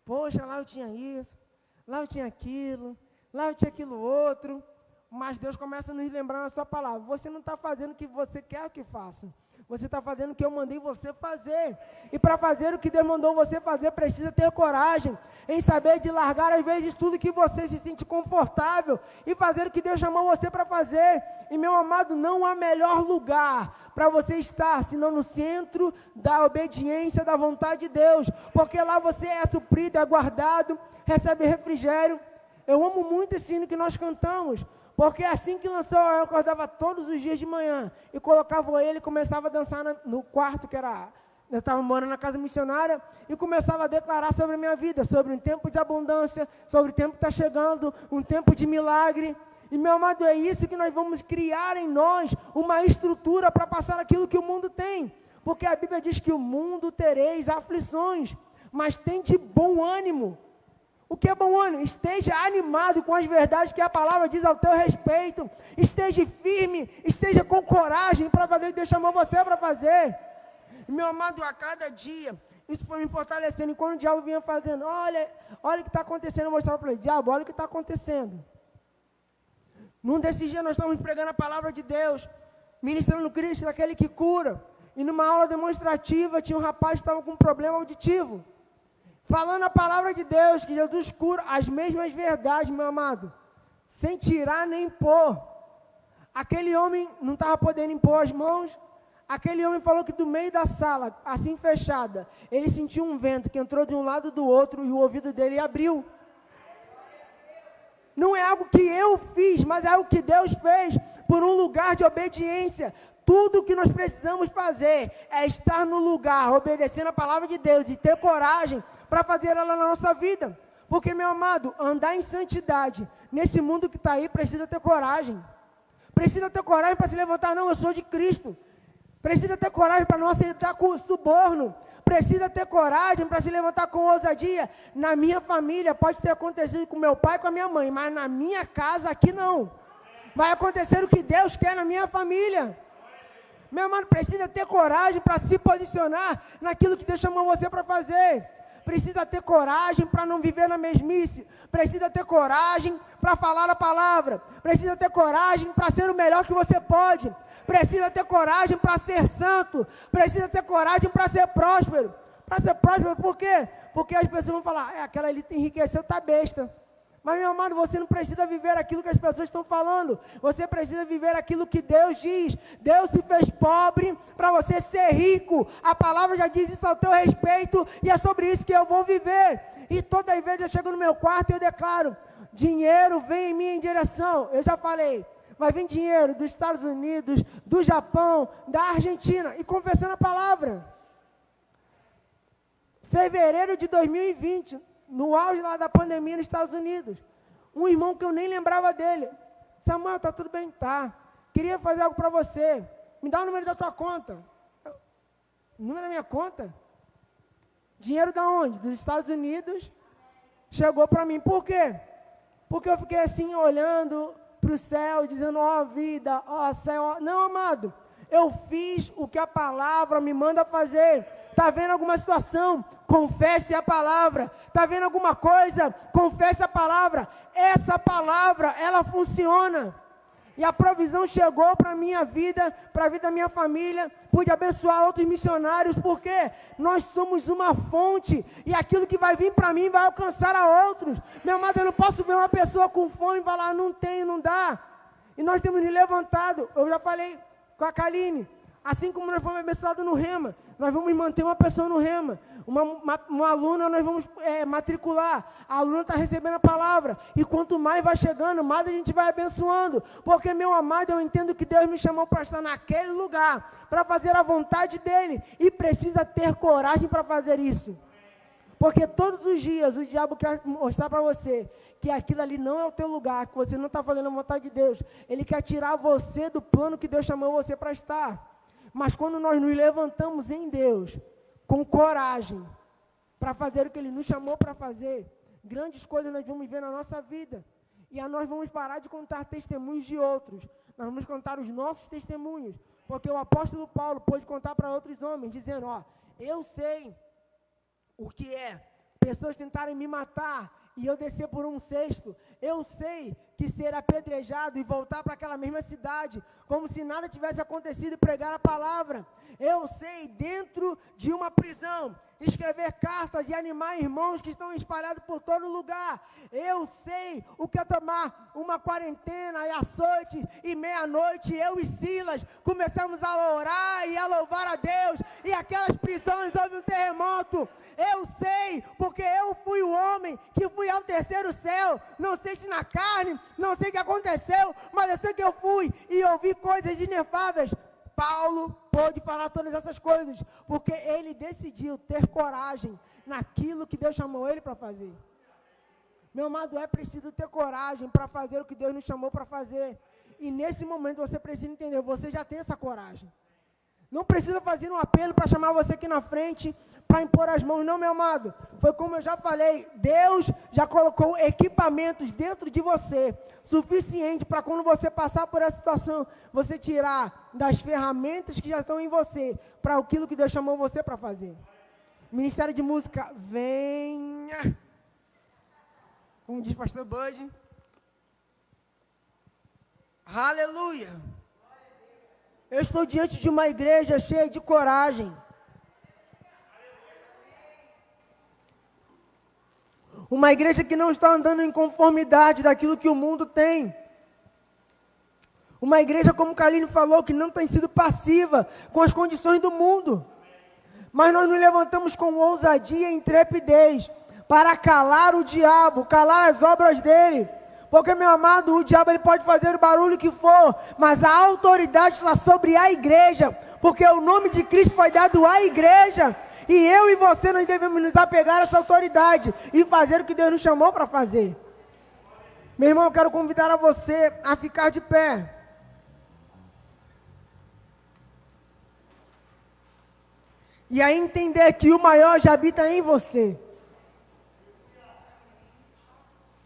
Poxa, lá eu tinha isso. Lá eu tinha aquilo. Lá eu tinha aquilo outro. Mas Deus começa a nos lembrar na sua palavra. Você não está fazendo o que você quer que faça. Você está fazendo o que eu mandei você fazer. E para fazer o que Deus mandou você fazer, precisa ter coragem em saber de largar, às vezes, tudo que você se sente confortável e fazer o que Deus chamou você para fazer. E, meu amado, não há melhor lugar para você estar, senão no centro da obediência da vontade de Deus. Porque lá você é suprido, é guardado, recebe refrigério. Eu amo muito esse hino que nós cantamos. Porque assim que lançou, eu acordava todos os dias de manhã e colocava ele e começava a dançar no quarto, que era... eu estava morando na casa missionária e começava a declarar sobre a minha vida, sobre um tempo de abundância, sobre o tempo que está chegando, um tempo de milagre. E, meu amado, é isso que nós vamos criar em nós, uma estrutura para passar aquilo que o mundo tem. Porque a Bíblia diz que o mundo tereis aflições, mas tem de bom ânimo. O que é bom ano? Esteja animado com as verdades que a palavra diz ao teu respeito. Esteja firme, esteja com coragem para fazer o que Deus chamou você para fazer. Meu amado, a cada dia, isso foi me fortalecendo. E quando o diabo vinha fazendo, olha o que está acontecendo, eu mostrava para ele, diabo, olha o que está acontecendo. Num desses dias nós estávamos pregando a palavra de Deus, ministrando Cristo, aquele que cura. E numa aula demonstrativa, tinha um rapaz que estava com um problema auditivo. Falando a palavra de Deus, que Jesus cura as mesmas verdades, meu amado, sem tirar nem pôr. Aquele homem não estava podendo impor as mãos. Aquele homem falou que do meio da sala, assim fechada, ele sentiu um vento que entrou de um lado do outro e o ouvido dele abriu. Não é algo que eu fiz, mas é algo que Deus fez por um lugar de obediência. Tudo o que nós precisamos fazer é estar no lugar, obedecendo a palavra de Deus e ter coragem para fazer ela na nossa vida. Porque, meu amado, andar em santidade, nesse mundo que está aí, precisa ter coragem. Precisa ter coragem para se levantar, não, eu sou de Cristo. Precisa ter coragem para não aceitar com suborno. Precisa ter coragem para se levantar com ousadia. Na minha família, pode ter acontecido com meu pai e com a minha mãe, mas na minha casa aqui não. Vai acontecer o que Deus quer na minha família. Meu amado, precisa ter coragem para se posicionar naquilo que Deus chamou você para fazer. Precisa ter coragem para não viver na mesmice. Precisa ter coragem para falar a palavra. Precisa ter coragem para ser o melhor que você pode. Precisa ter coragem para ser santo. Precisa ter coragem para ser próspero. Para ser próspero, por quê? Porque as pessoas vão falar, aquela ali enriqueceu, está besta. Mas, meu amado, você não precisa viver aquilo que as pessoas estão falando. Você precisa viver aquilo que Deus diz. Deus se fez pobre para você ser rico. A palavra já diz isso ao teu respeito e é sobre isso que eu vou viver. E toda vez eu chego no meu quarto e eu declaro, dinheiro vem em minha direção. Eu já falei, vai vir dinheiro dos Estados Unidos, do Japão, da Argentina. E confessando a palavra. Fevereiro de 2020... no auge lá da pandemia nos Estados Unidos, um irmão que eu nem lembrava dele, Samuel, tá tudo bem? Tá. Queria fazer algo para você, me dá o número da tua conta. Número da minha conta? Dinheiro da onde? Dos Estados Unidos, chegou para mim, por quê? Porque eu fiquei assim, olhando para o céu, dizendo, ó vida, ó céu, ó. Não, amado, eu fiz o que a palavra me manda fazer. Está vendo alguma situação? Confesse a palavra. Está vendo alguma coisa? Confesse a palavra. Essa palavra, ela funciona. E a provisão chegou para a minha vida, para a vida da minha família. Pude abençoar outros missionários, porque nós somos uma fonte. E aquilo que vai vir para mim vai alcançar a outros. Meu amado, eu não posso ver uma pessoa com fome e falar, não tem, não dá. E nós temos nos levantado. Eu já falei com a Kaline. Assim como nós fomos abençoados no Rema, nós vamos manter uma pessoa no Rema. Uma aluna nós vamos matricular. A aluna está recebendo a palavra. E quanto mais vai chegando, mais a gente vai abençoando. Porque, meu amado, eu entendo que Deus me chamou para estar naquele lugar, para fazer a vontade dEle. E precisa ter coragem para fazer isso. Porque todos os dias o diabo quer mostrar para você que aquilo ali não é o teu lugar, que você não está fazendo a vontade de Deus. Ele quer tirar você do plano que Deus chamou você para estar. Mas quando nós nos levantamos em Deus, com coragem, para fazer o que Ele nos chamou para fazer, grandes coisas nós vamos ver na nossa vida. E aí nós vamos parar de contar testemunhos de outros. Nós vamos contar os nossos testemunhos. Porque o apóstolo Paulo pôde contar para outros homens, dizendo, ó, eu sei o que é pessoas tentarem me matar e eu descer por um cesto. Eu sei que ser apedrejado e voltar para aquela mesma cidade, como se nada tivesse acontecido e pregar a palavra. Eu sei, dentro de uma prisão, escrever cartas e animar irmãos que estão espalhados por todo lugar. Eu sei o que é tomar uma quarentena e açoite e meia-noite, eu e Silas começamos a orar e a louvar a Deus, e aquelas prisões houve um terremoto. Eu sei, porque eu fui o homem que fui ao terceiro céu. Não sei se na carne, não sei o que aconteceu, mas eu sei que eu fui e ouvi coisas inefáveis. Paulo pôde falar todas essas coisas, porque ele decidiu ter coragem naquilo que Deus chamou ele para fazer. Meu amado, é preciso ter coragem para fazer o que Deus nos chamou para fazer. E nesse momento você precisa entender, você já tem essa coragem. Não precisa fazer um apelo para chamar você aqui na frente, para impor as mãos, não, meu amado. Foi como eu já falei, Deus já colocou equipamentos dentro de você, suficiente para quando você passar por essa situação, você tirar das ferramentas que já estão em você, para aquilo que Deus chamou você para fazer. Ministério de Música, venha. Como diz pastor Bud. Aleluia. Eu estou diante de uma igreja cheia de coragem. Uma igreja que não está andando em conformidade daquilo que o mundo tem. Uma igreja, como o Carlinho falou, que não tem sido passiva com as condições do mundo. Mas nós nos levantamos com ousadia e intrepidez para calar o diabo, calar as obras dele. Porque, meu amado, o diabo ele pode fazer o barulho que for, mas a autoridade está sobre a igreja. Porque o nome de Cristo foi dado à igreja. E eu e você, nós devemos nos apegar a essa autoridade e fazer o que Deus nos chamou para fazer. Meu irmão, eu quero convidar a você a ficar de pé. E a entender que o maior já habita em você.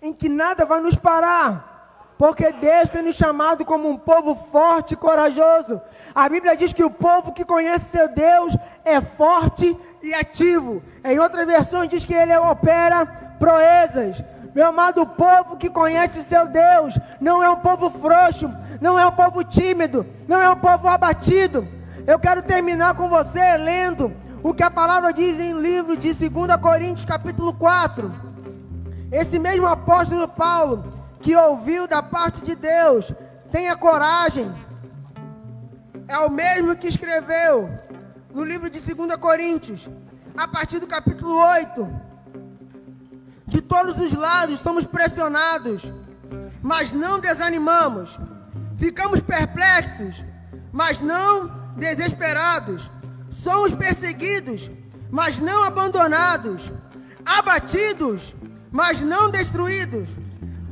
Em que nada vai nos parar. Porque Deus tem nos chamado como um povo forte e corajoso. A Bíblia diz que o povo que conhece seu Deus é forte e ativo. Em outras versões diz que ele opera proezas. Meu amado, o povo que conhece o seu Deus não é um povo frouxo, não é um povo tímido, não é um povo abatido. Eu quero terminar com você lendo o que a palavra diz em livro de 2 Coríntios capítulo 4. Esse mesmo apóstolo Paulo, que ouviu da parte de Deus, tenha coragem, é o mesmo que escreveu no livro de 2 Coríntios, a partir do capítulo 8, de todos os lados somos pressionados, mas não desanimamos, ficamos perplexos, mas não desesperados, somos perseguidos, mas não abandonados, abatidos, mas não destruídos,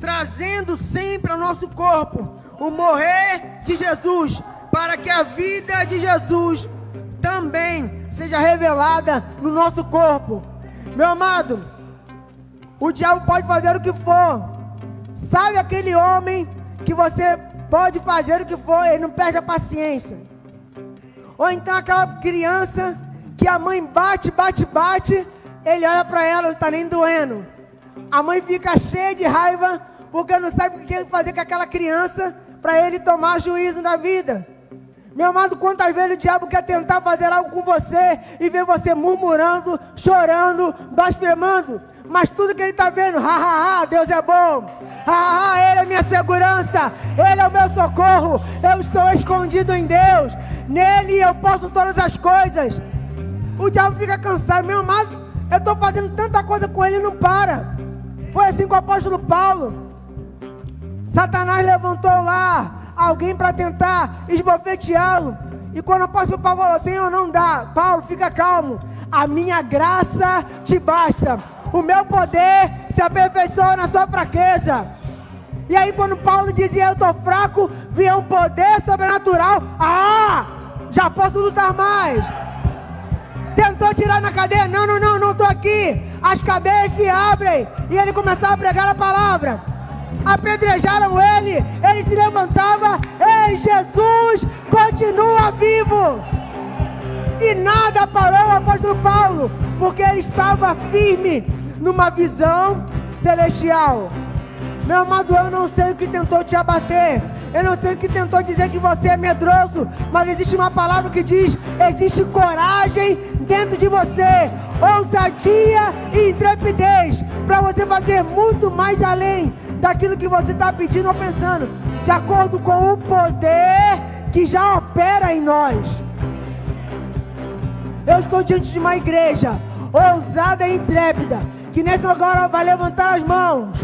trazendo sempre ao nosso corpo o morrer de Jesus, para que a vida de Jesus também seja revelada no nosso corpo. Meu amado, o diabo pode fazer o que for. Sabe aquele homem que você pode fazer o que for, ele não perde a paciência. Ou então aquela criança que a mãe bate, ele olha para ela, não está nem doendo. A mãe fica cheia de raiva, porque não sabe o que fazer com aquela criança, para ele tomar juízo na vida. Meu amado, quantas vezes o diabo quer tentar fazer algo com você, e ver você murmurando, chorando, blasfemando, mas tudo que ele está vendo, Deus é bom, Ele é minha segurança, Ele é o meu socorro, eu estou escondido em Deus, nele eu posso todas as coisas. O diabo fica cansado, meu amado, eu estou fazendo tanta coisa com ele e não para. Foi assim com o apóstolo Paulo. Satanás levantou lá alguém para tentar esbofeteá-lo, e quando o apóstolo Paulo falou, Senhor, não dá, Paulo, fica calmo, a minha graça te basta, o meu poder se aperfeiçoa na sua fraqueza. E aí quando Paulo dizia, eu estou fraco, via um poder sobrenatural, já posso lutar mais. Tentou tirar na cadeia, não estou aqui, as cadeias se abrem, e ele começava a pregar a palavra. Apedrejaram ele, ele se levantava, ei, Jesus continua vivo. E nada parou o apóstolo Paulo, porque ele estava firme numa visão celestial. Meu amado, eu não sei o que tentou te abater, eu não sei o que tentou dizer que você é medroso, mas existe uma palavra que diz, existe coragem dentro de você, ousadia e intrepidez, para você fazer muito mais além daquilo que você está pedindo ou pensando, de acordo com o poder que já opera em nós. Eu estou diante de uma igreja ousada e intrépida, que nessa hora vai levantar as mãos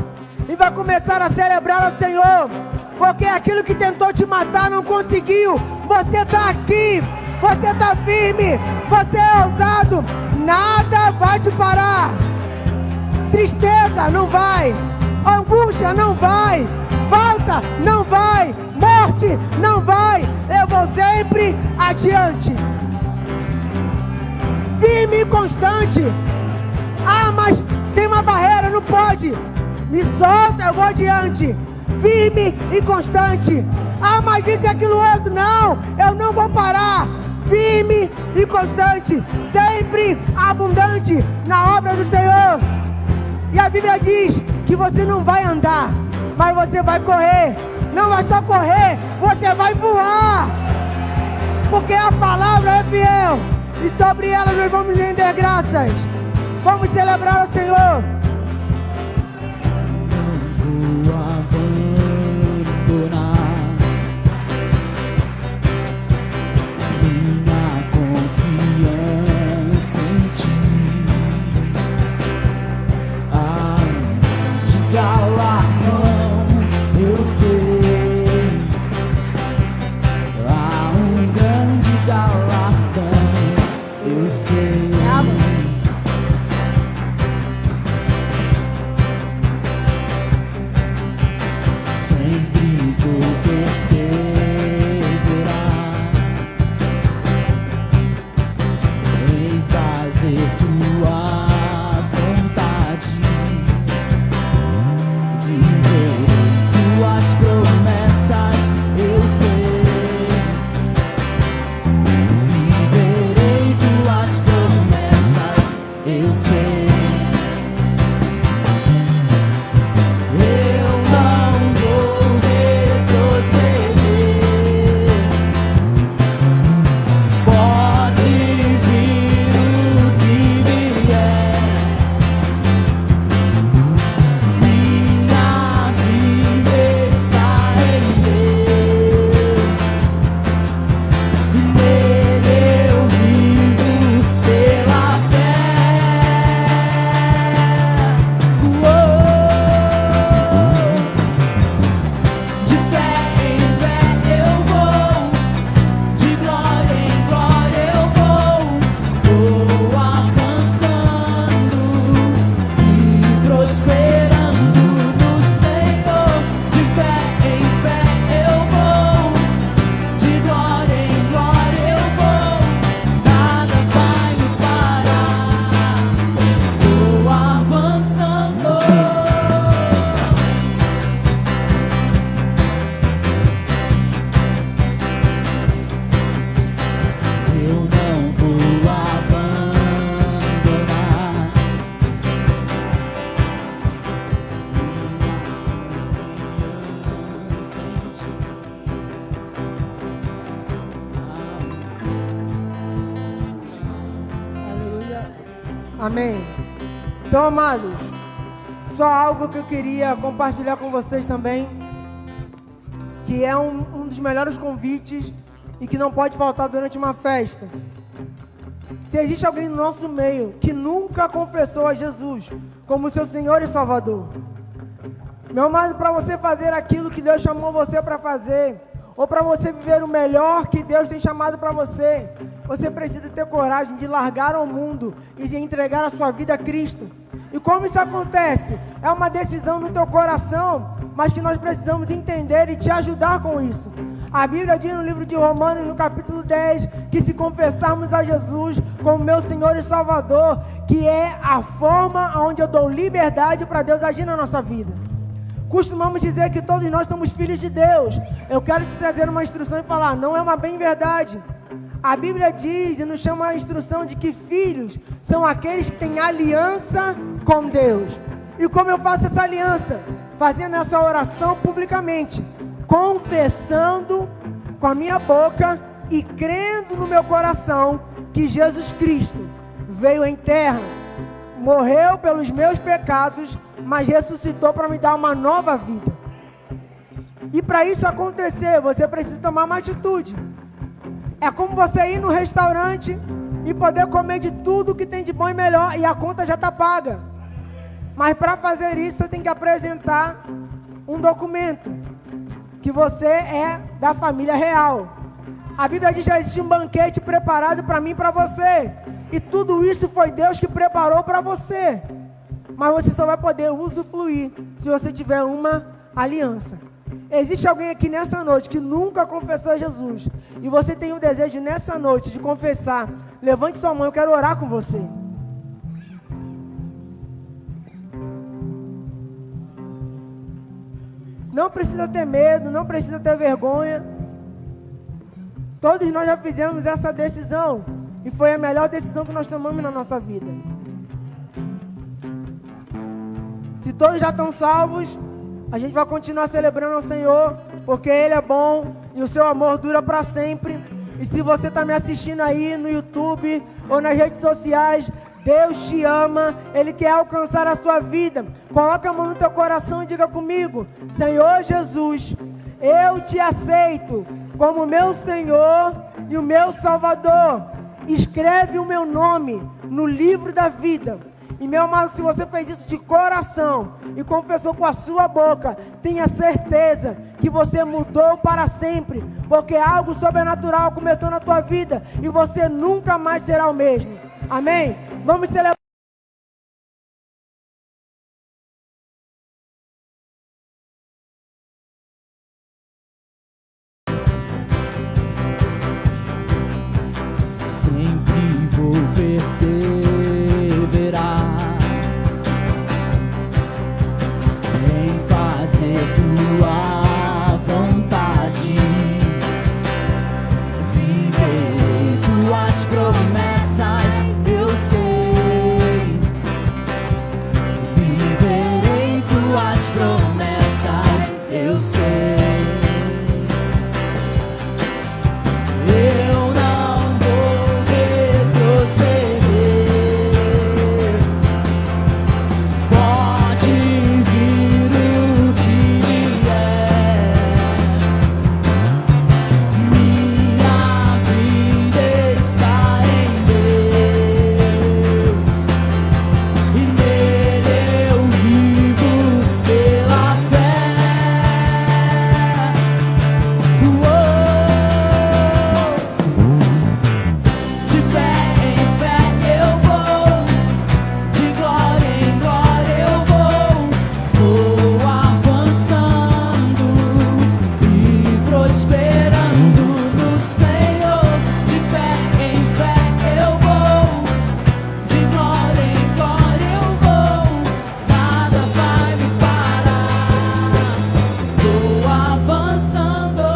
e vai começar a celebrar ao Senhor, porque aquilo que tentou te matar não conseguiu. Você está aqui, você está firme, você é ousado, nada vai te parar. Tristeza não vai, angústia não vai, falta não vai, morte não vai. Eu vou sempre adiante. firme e constante. Ah, mas tem uma barreira, não pode. Me solta, eu vou adiante. Firme e constante. Ah, mas isso e aquilo outro. Não, eu não vou parar. Firme e constante, sempre abundante na obra do Senhor. E a Bíblia diz que você não vai andar, mas você vai correr. Não vai só correr, você vai voar. Porque a palavra é fiel. E sobre ela nós vamos render graças. Vamos celebrar o Senhor. Não vou abandonar minha confiança em Ti. De galardão eu sei, há um grande galardão eu sei. Sempre vou perseverar em fazer Tua vontade, viverei Tuas promessas, eu sei, viverei Tuas promessas, eu sei. Eu não vou retroceder. Pode vir o que vier, minha vida está em Deus, e nele eu vivo pela fé. De fé em fé eu vou, de glória em glória eu vou avançando e prosperando no Senhor. De fé em fé eu vou, de glória em glória eu vou, nada vai me parar, vou avançando. Eu não vou abandonar minha confiança em Ti. Aleluia. Amém. Então, amados, só algo que eu queria compartilhar com vocês também, que é um dos melhores convites e que não pode faltar durante uma festa. Se existe alguém no nosso meio que nunca confessou a Jesus como seu Senhor e Salvador, meu amado, para você fazer aquilo que Deus chamou você para fazer, ou para você viver o melhor que Deus tem chamado para você, você precisa ter coragem de largar ao mundo e de entregar a sua vida a Cristo. E como isso acontece? É uma decisão no teu coração, mas que nós precisamos entender e te ajudar com isso. A Bíblia diz no livro de Romanos, no capítulo 10, que se confessarmos a Jesus como meu Senhor e Salvador, que é a forma onde eu dou liberdade para Deus agir na nossa vida. Costumamos dizer que todos nós somos filhos de Deus. Eu quero te trazer uma instrução e falar, não é uma bem verdade. A Bíblia diz e nos chama a instrução de que filhos são aqueles que têm aliança com Deus. E como eu faço essa aliança? Fazendo essa oração publicamente, confessando com a minha boca e crendo no meu coração que Jesus Cristo veio em terra, morreu pelos meus pecados, mas ressuscitou para me dar uma nova vida. E para isso acontecer, você precisa tomar uma atitude. É como você ir no restaurante e poder comer de tudo que tem de bom e melhor, e a conta já está paga. Mas para fazer isso, você tem que apresentar um documento, que você é da família real. A Bíblia diz que já existe um banquete preparado para mim e para você. E tudo isso foi Deus que preparou para você. Mas você só vai poder usufruir se você tiver uma aliança. Existe alguém aqui nessa noite que nunca confessou a Jesus e você tem o desejo nessa noite de confessar? Levante sua mão, eu quero orar com você. Não precisa ter medo, não precisa ter vergonha. Todos nós já fizemos essa decisão e foi a melhor decisão que nós tomamos na nossa vida. Se todos já estão salvos, a gente vai continuar celebrando ao Senhor, porque Ele é bom e o seu amor dura para sempre. E se você está me assistindo aí no YouTube ou nas redes sociais, Deus te ama, Ele quer alcançar a sua vida. Coloca a mão no teu coração e diga comigo: Senhor Jesus, eu te aceito como meu Senhor e o meu Salvador. Escreve o meu nome no livro da vida. E meu amado, se você fez isso de coração e confessou com a sua boca, tenha certeza que você mudou para sempre, porque algo sobrenatural começou na tua vida e você nunca mais será o mesmo. Amém? Vamos celebrar. Sempre vou perseverar em fazer tua vontade, viverei tuas promessas, eu sei, viverei tuas promessas, eu sei. Eu não vou retroceder. Pode vir o que vier, minha vida está em Deus e nele eu vivo pela fé. De fé em fé eu vou, de glória em glória eu vou avançando e prosperando no Senhor. De fé em fé eu vou, de glória em glória eu vou, nada vai me parar, vou avançando.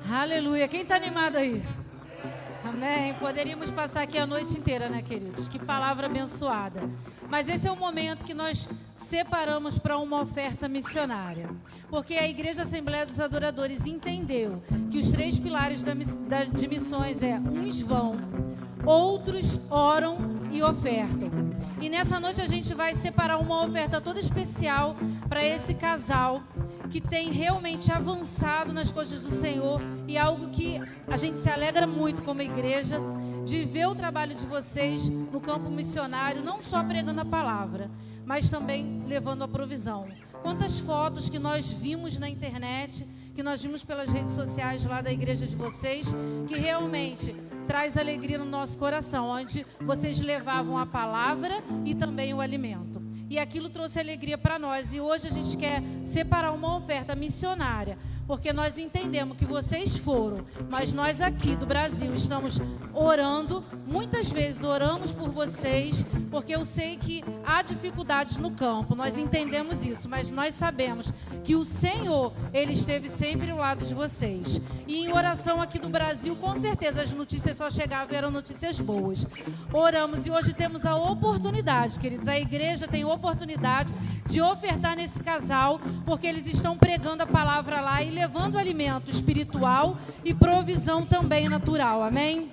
Aleluia. Quem está animado aí? Amém. Poderíamos passar aqui a noite inteira, né, queridos? Que palavra abençoada. Mas esse é o momento que nós separamos para uma oferta missionária. Porque a Igreja Assembleia dos Adoradores entendeu que os 3 pilares de missões é: uns vão, outros oram e ofertam. E nessa noite a gente vai separar uma oferta toda especial para esse casal que tem realmente avançado nas coisas do Senhor, e algo que a gente se alegra muito como igreja, de ver o trabalho de vocês no campo missionário, não só pregando a palavra, mas também levando a provisão. Quantas fotos que nós vimos na internet, que nós vimos pelas redes sociais lá da igreja de vocês, que realmente traz alegria no nosso coração, onde vocês levavam a palavra e também o alimento. E aquilo trouxe alegria para nós. E hoje a gente quer separar uma oferta missionária, porque nós entendemos que vocês foram, mas nós aqui do Brasil estamos orando. Muitas vezes oramos por vocês, porque eu sei que há dificuldades no campo, nós entendemos isso, mas nós sabemos que o Senhor, Ele esteve sempre ao lado de vocês. E em oração aqui do Brasil, com certeza as notícias só chegavam, eram notícias boas. Oramos e hoje temos a oportunidade, queridos, a igreja tem oportunidade de ofertar nesse casal, porque eles estão pregando a palavra lá e levando alimento espiritual e provisão também natural, amém?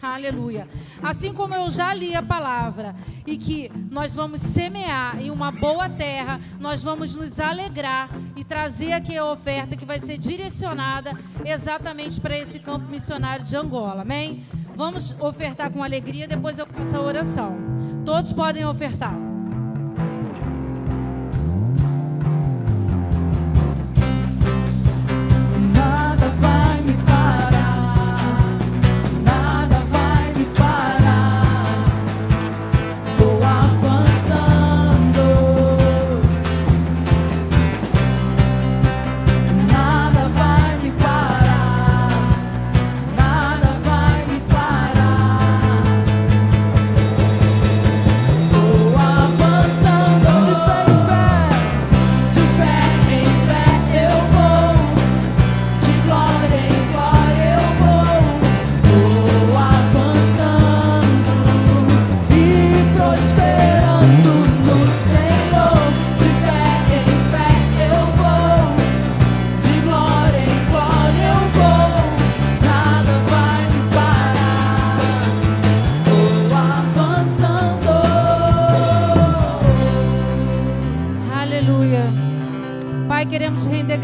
Aleluia. Assim como eu já li a palavra e que nós vamos semear em uma boa terra, nós vamos nos alegrar e trazer aqui a oferta que vai ser direcionada exatamente para esse campo missionário de Angola, amém? Vamos ofertar com alegria, depois eu faço a oração. Todos podem ofertar. Nada vai me parar, nada vai me parar.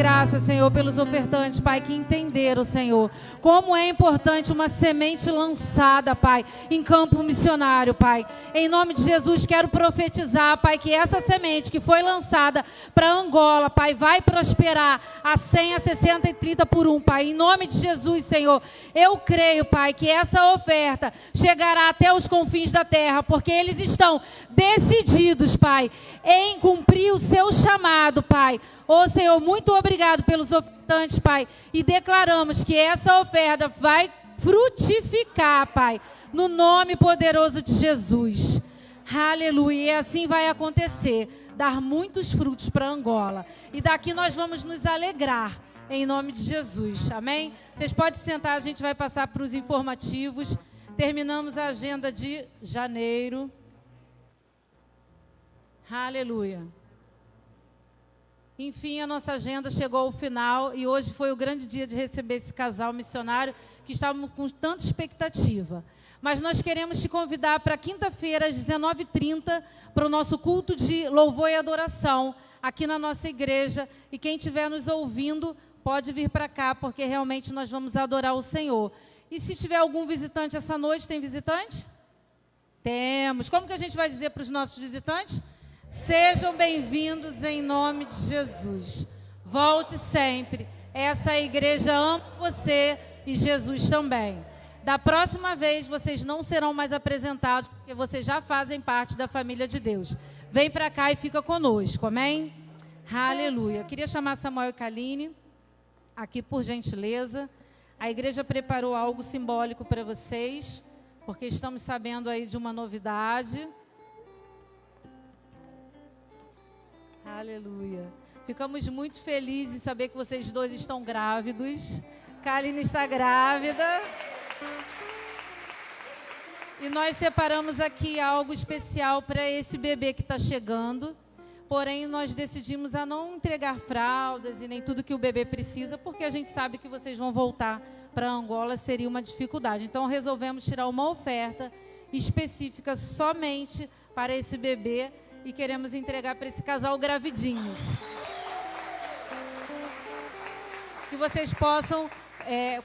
graça, Senhor, pelos ofertantes, Pai, que entenderam, Senhor, como é importante uma semente lançada, Pai, em campo missionário, Pai. Em nome de Jesus, quero profetizar, Pai, que essa semente que foi lançada para Angola, Pai, vai prosperar a 100, a 60 e 30 por 1, Pai. Em nome de Jesus, Senhor, eu creio, Pai, que essa oferta chegará até os confins da terra, porque eles estão decididos, Pai, em cumprir o seu chamado, Pai. Ô Senhor, muito obrigado pelos ofertantes, Pai, e declaramos que essa oferta vai frutificar, Pai, no nome poderoso de Jesus. Aleluia, e assim vai acontecer, dar muitos frutos para Angola, e daqui nós vamos nos alegrar, em nome de Jesus, amém? Vocês podem sentar, a gente vai passar para os informativos. Terminamos a agenda de janeiro. Aleluia. Enfim, a nossa agenda chegou ao final e hoje foi o grande dia de receber esse casal missionário que estávamos com tanta expectativa. Mas nós queremos te convidar para quinta-feira, às 19h30, para o nosso culto de louvor e adoração aqui na nossa igreja. E quem estiver nos ouvindo, pode vir para cá, porque realmente nós vamos adorar o Senhor. E se tiver algum visitante essa noite, tem visitante? Temos. Como que a gente vai dizer para os nossos visitantes? Sejam bem-vindos em nome de Jesus. Volte sempre. Essa igreja ama você e Jesus também. Da próxima vez, vocês não serão mais apresentados, porque vocês já fazem parte da família de Deus. Vem para cá e fica conosco, amém? Aleluia. Queria chamar Samuel e Kaline aqui, por gentileza. A igreja preparou algo simbólico para vocês, porque estamos sabendo aí de uma novidade. Aleluia. Ficamos muito felizes em saber que vocês dois estão grávidos. Kaline está grávida. E nós separamos aqui algo especial para esse bebê que está chegando. Porém, nós decidimos a não entregar fraldas e nem tudo que o bebê precisa, porque a gente sabe que vocês vão voltar para Angola, seria uma dificuldade. Então, resolvemos tirar uma oferta específica somente para esse bebê e queremos entregar para esse casal gravidinhos. Que vocês possam,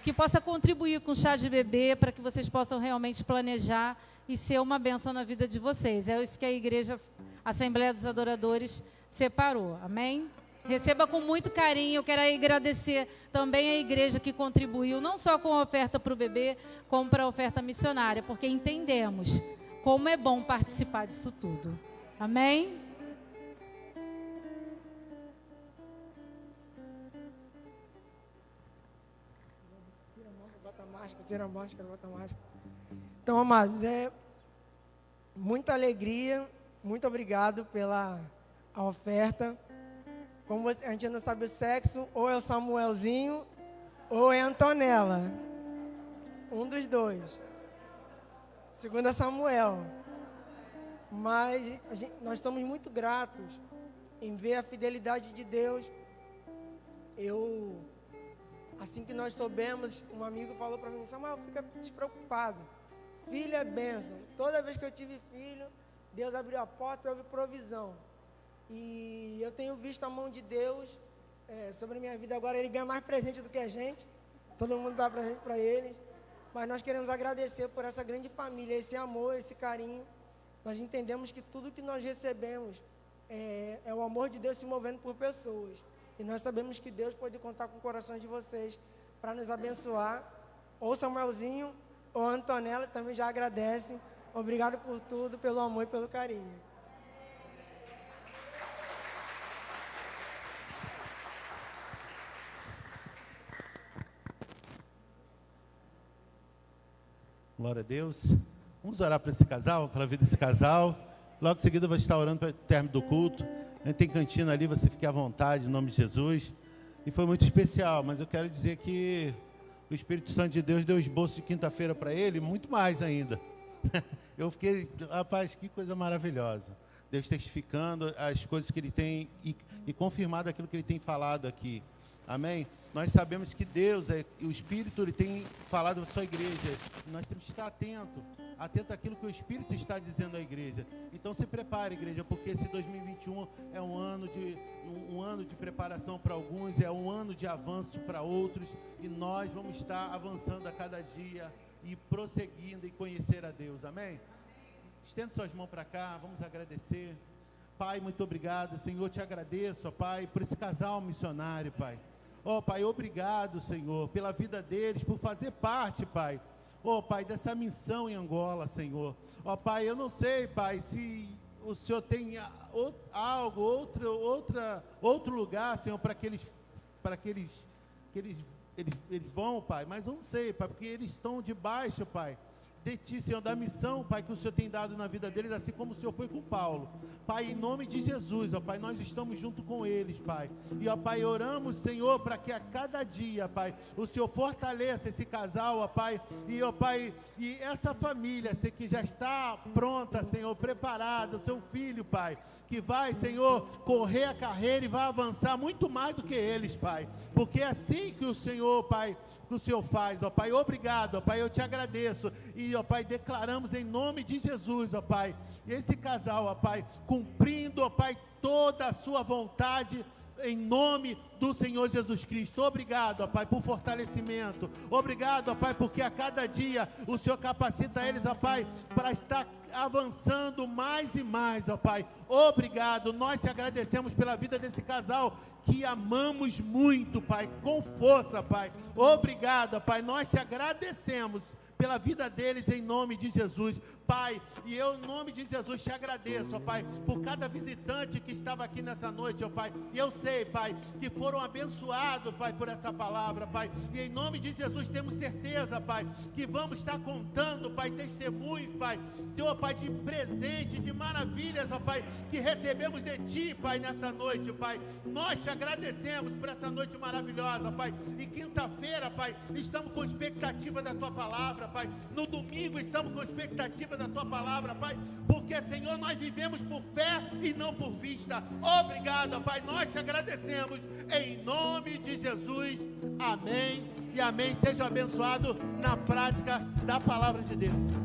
que possa contribuir com o chá de bebê, para que vocês possam realmente planejar e ser uma bênção na vida de vocês. É isso que a igreja, a Assembleia dos Adoradores, separou. Amém? Receba com muito carinho. Eu quero agradecer também a igreja que contribuiu, não só com a oferta para o bebê, como para a oferta missionária, porque entendemos como é bom participar disso tudo. Amém? Tira a máscara, bota a máscara. Então, amados, muita alegria, muito obrigado pela oferta. Como a gente não sabe o sexo, ou é o Samuelzinho, ou é a Antonella. Um dos dois. Segundo é Samuel. Mas nós estamos muito gratos em ver a fidelidade de Deus. Assim que nós soubemos, um amigo falou para mim: Samuel, fica despreocupado. Filho é bênção. Toda vez que eu tive filho, Deus abriu a porta e houve provisão. E eu tenho visto a mão de Deus sobre a minha vida. Agora Ele ganha mais presente do que a gente. Todo mundo dá presente para eles. Mas nós queremos agradecer por essa grande família, esse amor, esse carinho. Nós entendemos que tudo que nós recebemos é o amor de Deus se movendo por pessoas. E nós sabemos que Deus pode contar com o coração de vocês para nos abençoar. Ou Samuelzinho, ou Antonella também já agradece. Obrigado por tudo, pelo amor e pelo carinho. Glória a Deus. Vamos orar para esse casal, para a vida desse casal. Logo em seguida eu vou estar orando para o término do culto. A gente tem cantina ali, você fique à vontade, em nome de Jesus. E foi muito especial, mas eu quero dizer que o Espírito Santo de Deus deu esboço de quinta-feira para ele, muito mais ainda. Eu fiquei, rapaz, que coisa maravilhosa. Deus testificando as coisas que Ele tem e confirmado aquilo que Ele tem falado aqui. Amém? Nós sabemos que Deus, o Espírito, Ele tem falado à sua igreja. Nós temos que estar atento àquilo que o Espírito está dizendo à igreja. Então se prepare, igreja, porque esse 2021 é um ano de preparação para alguns, é um ano de avanço para outros, e nós vamos estar avançando a cada dia e prosseguindo em conhecer a Deus. Amém? Estenda suas mãos para cá, vamos agradecer. Pai, muito obrigado, Senhor, te agradeço, ó Pai, por esse casal missionário, Pai. Ó Pai, obrigado, Senhor, pela vida deles, por fazer parte, Pai. Ó Pai, dessa missão em Angola, Senhor. Ó Pai, eu não sei, Pai, se o Senhor tem algo, outro lugar, Senhor, para que eles vão, Pai, mas eu não sei, Pai, porque eles estão debaixo, Pai, de Ti, Senhor, da missão, Pai, que o Senhor tem dado na vida deles, assim como o Senhor foi com Paulo. Pai, em nome de Jesus, ó Pai, nós estamos junto com eles, Pai. E, ó Pai, oramos, Senhor, para que a cada dia, Pai, o Senhor fortaleça esse casal, ó Pai, e essa família, Senhor, que já está pronta, Senhor, preparada, o seu filho, Pai, que vai, Senhor, correr a carreira e vai avançar muito mais do que eles, Pai. Porque é assim que o Senhor, Pai, que o Senhor faz, ó Pai. Obrigado, ó Pai, eu te agradeço. E, ó Pai, declaramos em nome de Jesus, ó Pai, esse casal, ó Pai, cumprindo, ó Pai, toda a sua vontade, em nome do Senhor Jesus Cristo. Obrigado, ó Pai, por fortalecimento. Obrigado, ó Pai, porque a cada dia o Senhor capacita eles, ó Pai, para estar avançando mais e mais, ó Pai. Obrigado, nós te agradecemos pela vida desse casal, que amamos muito, Pai, com força, Pai. Obrigado, Pai, nós te agradecemos pela vida deles, em nome de Jesus, Pai. E eu, em nome de Jesus, te agradeço, ó Pai, por cada visitante que estava aqui nessa noite, ó Pai. E eu sei, Pai, que foram abençoados, Pai, por essa palavra, Pai. E em nome de Jesus temos certeza, Pai, que vamos estar contando, Pai, testemunhos, Pai, ó Pai, de presente, de maravilhas, ó Pai, que recebemos de Ti, Pai, nessa noite, Pai. Nós te agradecemos por essa noite maravilhosa, Pai. E quinta-feira, Pai, estamos com expectativa da Tua palavra, Pai. No domingo estamos com expectativa da Tua palavra, Pai, porque, Senhor, nós vivemos por fé e não por vista. Obrigado, Pai, nós te agradecemos, em nome de Jesus, amém e amém. Seja abençoado na prática da palavra de Deus.